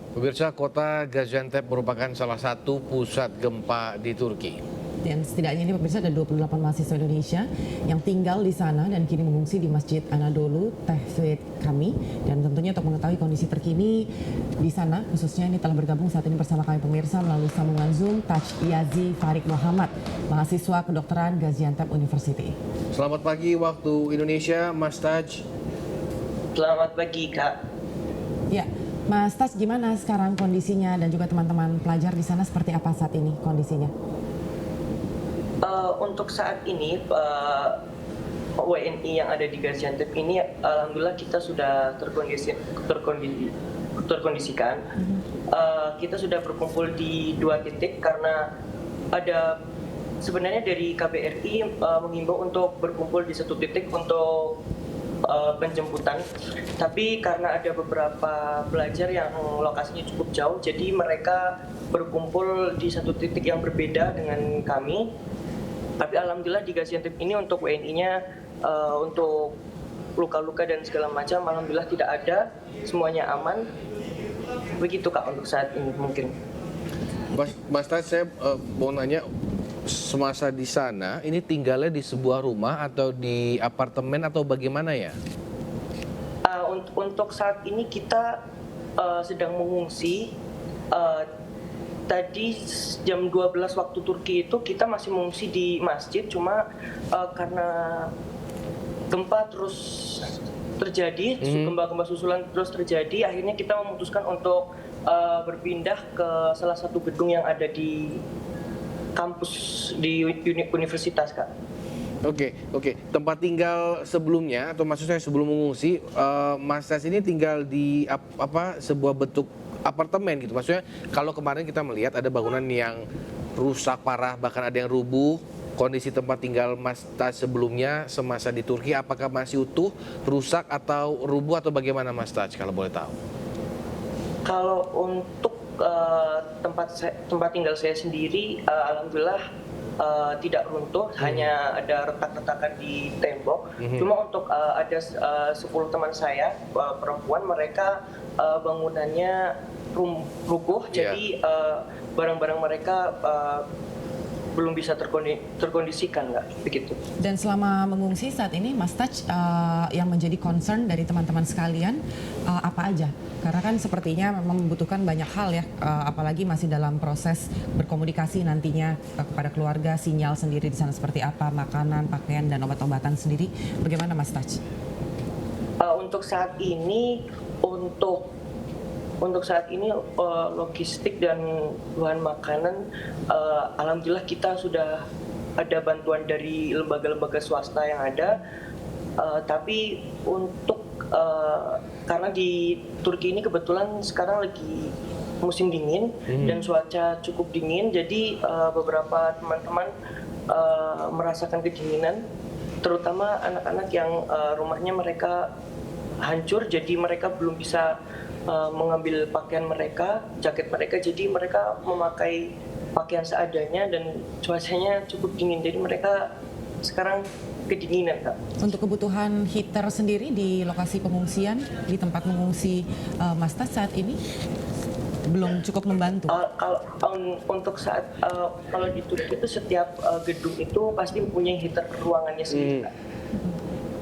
Pemirsa, kota Gaziantep merupakan salah satu pusat gempa di Turki. Dan setidaknya ini pemirsa ada 28 mahasiswa Indonesia yang tinggal di sana dan kini mengungsi di Masjid Anadolu Tehfid Kami. Dan tentunya untuk mengetahui kondisi terkini di sana, khususnya ini telah bergabung saat ini bersama kami pemirsa melalui sambungan Zoom Taj Yazi Farid Muhammad, mahasiswa kedokteran Gaziantep University. Selamat pagi waktu Indonesia, Mas Taj. Selamat pagi, Kak. Ya, Mas Taj, gimana sekarang kondisinya dan juga teman-teman pelajar di sana seperti apa saat ini kondisinya? Untuk saat ini, WNI yang ada di Gaziantep ini, alhamdulillah kita sudah terkondisikan. Kita sudah berkumpul di 2 titik karena ada sebenarnya dari KBRI menghimbau untuk berkumpul di 1 titik untuk penjemputan, tapi karena ada beberapa pelajar yang lokasinya cukup jauh, jadi mereka berkumpul di 1 titik yang berbeda dengan kami. Tapi alhamdulillah di Gaziantep ini untuk WNI-nya untuk luka-luka dan segala macam alhamdulillah tidak ada, semuanya aman. Begitu Kak untuk saat ini mungkin. Mas Taj, saya mau nanya, semasa di sana, ini tinggalnya di sebuah rumah atau di apartemen atau bagaimana ya? Untuk saat ini kita sedang mengungsi. Tadi jam 12 waktu Turki itu kita masih mengungsi di masjid, cuma karena gempa terus terjadi, gempa-gempa susulan terus terjadi, akhirnya kita memutuskan untuk berpindah ke salah satu gedung yang ada di kampus di universitas, Kak. Oke. Tempat tinggal sebelumnya, atau maksud saya sebelum mengungsi, Mas Tas ini tinggal di sebuah bentuk apartemen gitu. Maksudnya kalau kemarin kita melihat ada bangunan yang rusak parah, bahkan ada yang rubuh. Kondisi tempat tinggal Mas Tas sebelumnya semasa di Turki, apakah masih utuh, rusak atau rubuh atau bagaimana Mas Tas kalau boleh tahu? Kalau untuk tempat tinggal saya sendiri, alhamdulillah tidak runtuh, hanya ada retak-retakan di tembok. Cuma untuk ada 10 teman saya perempuan, mereka bangunannya rubuh, jadi barang-barang mereka belum bisa terkondisikan, nggak begitu. Dan selama mengungsi saat ini, Mas Taj, yang menjadi concern dari teman-teman sekalian apa aja? Karena kan sepertinya memang membutuhkan banyak hal ya, apalagi masih dalam proses berkomunikasi nantinya kepada keluarga, sinyal sendiri di sana seperti apa, makanan, pakaian, dan obat-obatan sendiri. Bagaimana Mas Taj? Untuk saat ini, logistik dan bahan makanan, alhamdulillah kita sudah ada bantuan dari lembaga-lembaga swasta yang ada. Tapi karena di Turki ini kebetulan sekarang lagi musim dingin dan cuaca cukup dingin, jadi beberapa teman-teman merasakan kedinginan, terutama anak-anak yang rumahnya mereka hancur, jadi mereka belum bisa mengambil pakaian mereka, jaket mereka, jadi mereka memakai pakaian seadanya dan cuacanya cukup dingin, jadi mereka sekarang kedinginan, Kak. Untuk kebutuhan heater sendiri di lokasi pengungsian, di tempat mengungsi Mas Taj saat ini belum cukup membantu? Untuk kalau di Turki itu setiap gedung itu pasti mempunyai heater ruangannya sendiri, Kak.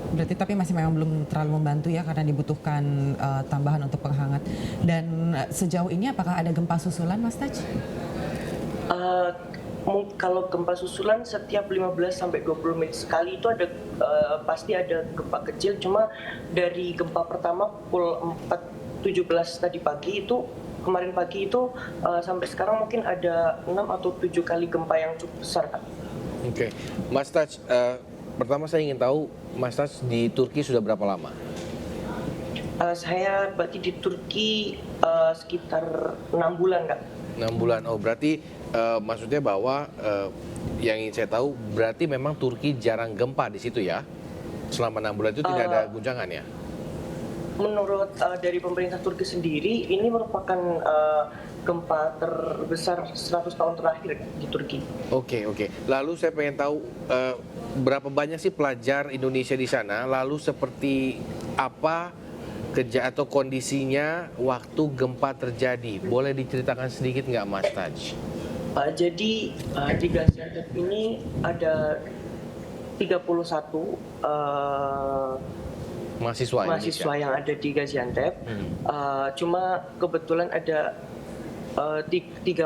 Berarti tapi memang belum terlalu membantu ya, karena dibutuhkan tambahan untuk penghangat. Dan sejauh ini apakah ada gempa susulan, Mas Taj? Kalau gempa susulan setiap 15-20 menit sekali itu ada, pasti ada gempa kecil. Cuma dari gempa pertama pukul 4.17 tadi pagi itu, kemarin pagi itu sampai sekarang mungkin ada 6 atau 7 kali gempa yang cukup besar, Kak. Oke. Mas Taj, pertama saya ingin tahu, Mas Tas di Turki sudah berapa lama? Saya berarti di Turki sekitar 6 bulan, Kak. 6 bulan. Oh, berarti maksudnya bahwa yang ingin saya tahu, berarti memang Turki jarang gempa di situ ya? Selama 6 bulan itu tidak ada guncangan ya? Menurut dari pemerintah Turki sendiri, ini merupakan gempa terbesar 100 tahun terakhir di Turki. Oke. Lalu saya pengen tahu berapa banyak sih pelajar Indonesia di sana? Lalu seperti apa atau kondisinya waktu gempa terjadi. Boleh diceritakan sedikit nggak, Mas Taj? Jadi di Gaziantep ini ada 31 mahasiswa yang ada di Gaziantep. Cuma kebetulan ada 3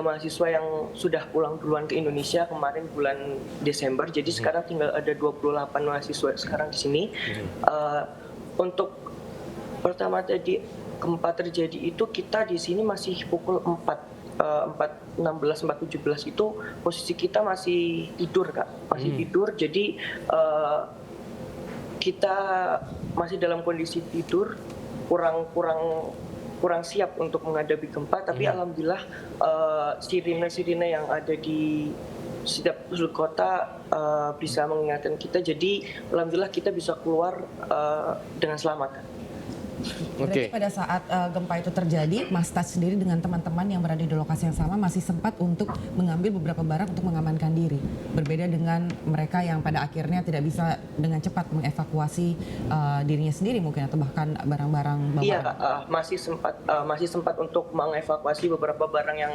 mahasiswa yang sudah pulang duluan ke Indonesia kemarin bulan Desember. Jadi sekarang tinggal ada 28 mahasiswa sekarang di sini. Untuk pertama tadi gempa terjadi itu kita di sini masih pukul 4.16, 4.17 itu posisi kita masih tidur, Kak. Masih tidur, jadi kita masih dalam kondisi tidur, kurang siap untuk menghadapi gempa. Tapi alhamdulillah sirine-sirine yang ada di setiap sudut kota bisa mengingatkan kita. Jadi alhamdulillah kita bisa keluar dengan selamat. Berarti pada saat gempa itu terjadi, Mas Taj sendiri dengan teman-teman yang berada di lokasi yang sama masih sempat untuk mengambil beberapa barang untuk mengamankan diri. Berbeda dengan mereka yang pada akhirnya tidak bisa dengan cepat mengevakuasi dirinya sendiri mungkin atau bahkan barang-barang bawaan. Iya, masih sempat untuk mengevakuasi beberapa barang yang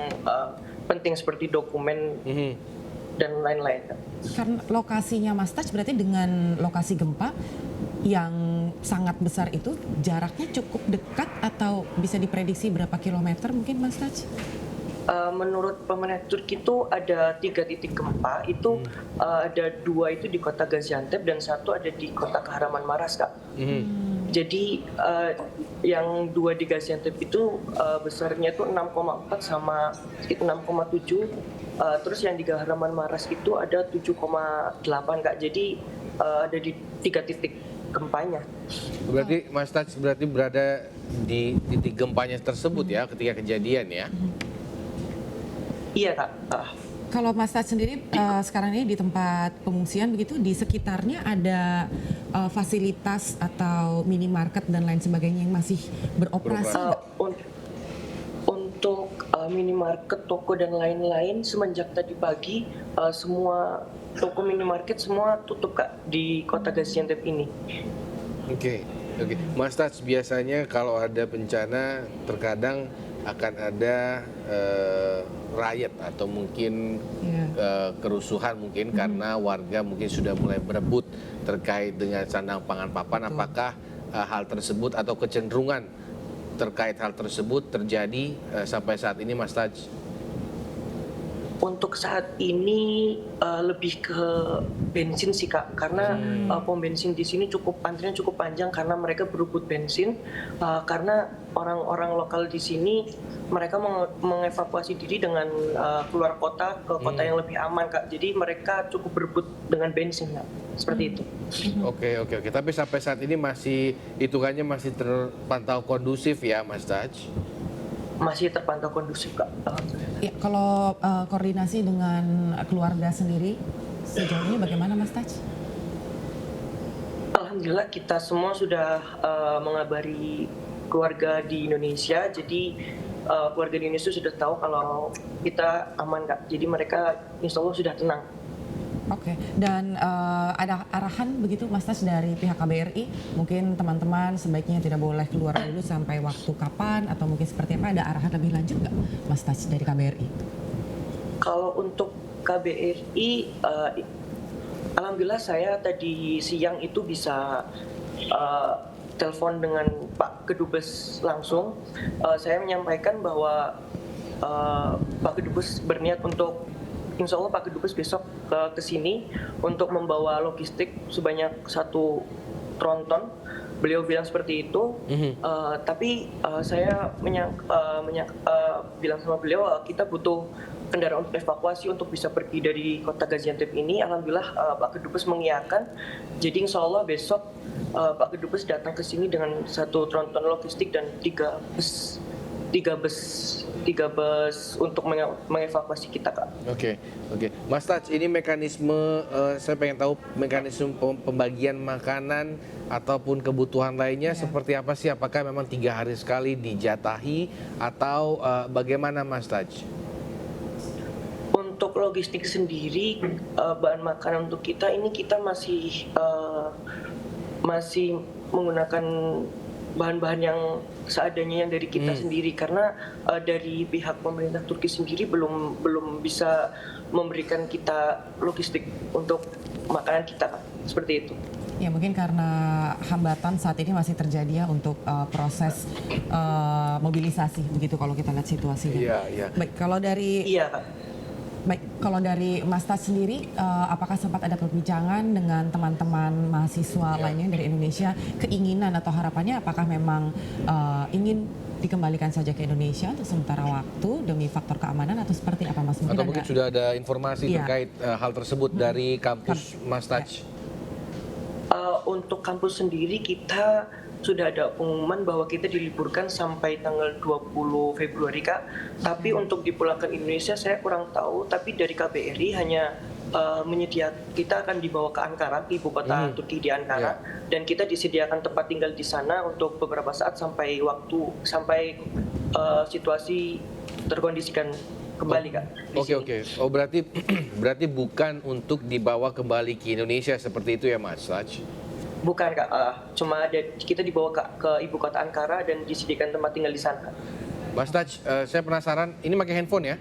penting seperti dokumen dan lain-lain. Karena lokasinya Mas Taj berarti dengan lokasi gempa yang sangat besar itu jaraknya cukup dekat atau bisa diprediksi berapa kilometer mungkin, Mas Taj? Menurut pemerintah Turki itu ada 3 titik gempa, itu ada 2 itu di kota Gaziantep dan 1 ada di kota Kahramanmaras, Kak. Jadi yang 2 di Gaziantep itu besarnya itu 6,4 sama 6,7. Terus yang di Kahramanmaras itu ada 7,8, Kak. Jadi ada di 3 titik gempanya. Berarti Mas Taj berada di titik gempanya tersebut ya ketika kejadian ya? Iya, Kak. Kalau Mas Taj sendiri sekarang ini di tempat pengungsian begitu, di sekitarnya ada fasilitas atau minimarket dan lain sebagainya yang masih beroperasi nggak? Untuk minimarket, toko dan lain-lain semenjak tadi pagi semua toko minimarket semua tutup, Kak, di kota Gaziantep ini. Oke. Mas Taj, biasanya kalau ada bencana terkadang akan ada riot atau mungkin kerusuhan mungkin karena warga mungkin sudah mulai berebut terkait dengan sandang pangan papan. Apakah hal tersebut atau kecenderungan terkait hal tersebut terjadi sampai saat ini, Mas Taj? Untuk saat ini lebih ke bensin sih, Kak, karena pom bensin di sini antrian cukup panjang karena mereka berebut bensin. Karena orang-orang lokal di sini mereka mengevakuasi diri dengan keluar kota ke kota yang lebih aman, Kak. Jadi mereka cukup berebut dengan bensin, Kak. Seperti itu. Oke. Tapi sampai saat ini hitungannya masih terpantau kondusif ya, Mas Taj? Masih terpantau kondusif, Kak. Ya, kalau koordinasi dengan keluarga sendiri sejauh ini bagaimana, Mas Taj? Alhamdulillah kita semua sudah mengabari keluarga di Indonesia. Jadi keluarga di Indonesia sudah tahu kalau kita aman, Kak. Jadi mereka insya Allah sudah tenang. Oke, dan ada arahan begitu Mas Taj dari pihak KBRI, mungkin teman-teman sebaiknya tidak boleh keluar dulu sampai waktu kapan atau mungkin seperti apa, ada arahan lebih lanjut nggak Mas Taj dari KBRI? Kalau untuk KBRI, alhamdulillah saya tadi siang itu bisa telepon dengan Pak Kedubes langsung. Saya menyampaikan bahwa Pak Kedubes berniat untuk insya Allah Pak Kedubes besok ke sini untuk membawa logistik sebanyak 1 tronton. Beliau bilang seperti itu. Tapi saya bilang sama beliau kita butuh kendaraan untuk evakuasi untuk bisa pergi dari kota Gaziantep ini. Alhamdulillah Pak Kedubes mengiyakan. Jadi insya Allah besok Pak Kedubes datang ke sini dengan 1 tronton logistik dan 3 bus untuk mengevakuasi kita, Kak. Oke. Mas Taj, ini mekanisme, saya pengen tahu mekanisme pembagian makanan ataupun kebutuhan lainnya seperti apa sih? Apakah memang 3 hari sekali dijatahi atau bagaimana, Mas Taj? Untuk logistik sendiri, bahan makanan untuk kita ini kita masih menggunakan bahan-bahan yang seadanya yang dari kita sendiri, karena dari pihak pemerintah Turki sendiri belum bisa memberikan kita logistik untuk makanan kita, Kak. Seperti itu. Ya mungkin karena hambatan saat ini masih terjadi ya untuk proses mobilisasi begitu kalau kita lihat situasinya. Iya, iya. Baik, kalau dari Iya, Kak. Baik, kalau dari Mas Tas sendiri, apakah sempat ada perbincangan dengan teman-teman mahasiswa lainnya dari Indonesia, keinginan atau harapannya apakah memang ingin dikembalikan saja ke Indonesia untuk sementara waktu demi faktor keamanan atau seperti apa Mas? Atau mungkin sudah ada informasi Iya. terkait hal tersebut dari kampus Mas Taj? Untuk kampus sendiri kita sudah ada pengumuman bahwa kita diliburkan sampai tanggal 20 Februari, Kak. Tapi untuk dipulangkan Indonesia saya kurang tahu, tapi dari KBRI hanya menyediakan kita akan dibawa ke Ankara, ibu kota Turki di Ankara, dan kita disediakan tempat tinggal di sana untuk beberapa saat sampai situasi terkondisikan kembali, Kak. di Oke, sini. oke. Oh, berarti bukan untuk dibawa kembali ke Indonesia seperti itu ya Mas Taj? Bukan, Kak, cuma kita dibawa ke ibu kota Ankara dan disediakan tempat tinggal di sana. Mas Taj, saya penasaran, ini pakai handphone ya?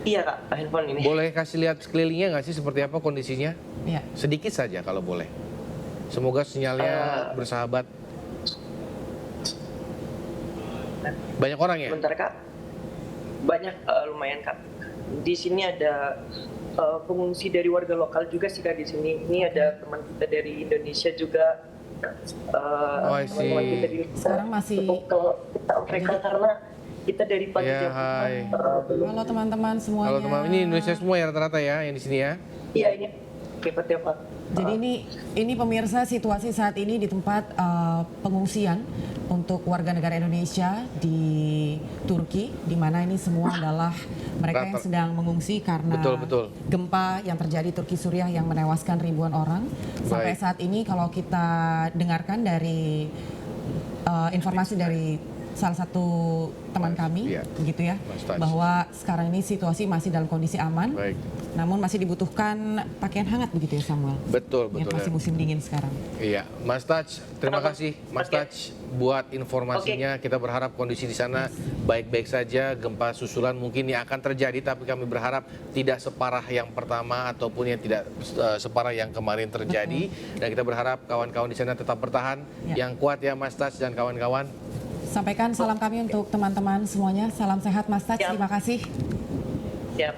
Iya, Kak, handphone ini. Boleh kasih lihat sekelilingnya nggak sih seperti apa kondisinya? Ya. Sedikit saja kalau boleh. Semoga sinyalnya bersahabat. Banyak orang ya? Bentar, Kak. Banyak, lumayan, Kak. Di sini ada pengungsi dari warga lokal juga sih, Kak, di sini. Ini ada teman kita dari Indonesia juga. Oh, I see. Teman-teman kita di Sekarang masih- mereka karena kita dari pagi Ya, jam hai. Halo teman-teman semuanya. Halo teman, ini Indonesia semua ya rata-rata ya yang di sini ya? Iya, ini Pak. Jadi ini pemirsa situasi saat ini di tempat pengungsian untuk warga negara Indonesia di Turki, di mana ini semua adalah mereka yang Rata. sedang mengungsi karena Betul. gempa yang terjadi Turki Suriah yang menewaskan ribuan orang. Sampai Baik. saat ini kalau kita dengarkan dari informasi dari salah satu teman kami, Iya. begitu ya, Mas Taj. bahwa sekarang ini situasi masih dalam kondisi aman. Baik. Namun masih dibutuhkan pakaian hangat begitu ya Samuel. Betul, Yang betul. masih Ya. musim dingin sekarang. Iya, Mas Taj, terima kasih Mas Oke. Taj buat informasinya. Kita berharap kondisi di sana baik-baik saja. Gempa susulan mungkin yang akan terjadi, tapi kami berharap tidak separah yang pertama ataupun yang tidak separah yang kemarin terjadi. Dan kita berharap kawan-kawan di sana tetap bertahan. Ya. Yang kuat ya Mas Taj dan kawan-kawan. Sampaikan salam kami untuk teman-teman semuanya. Salam sehat Mas Taj, Ya. terima kasih. Ya.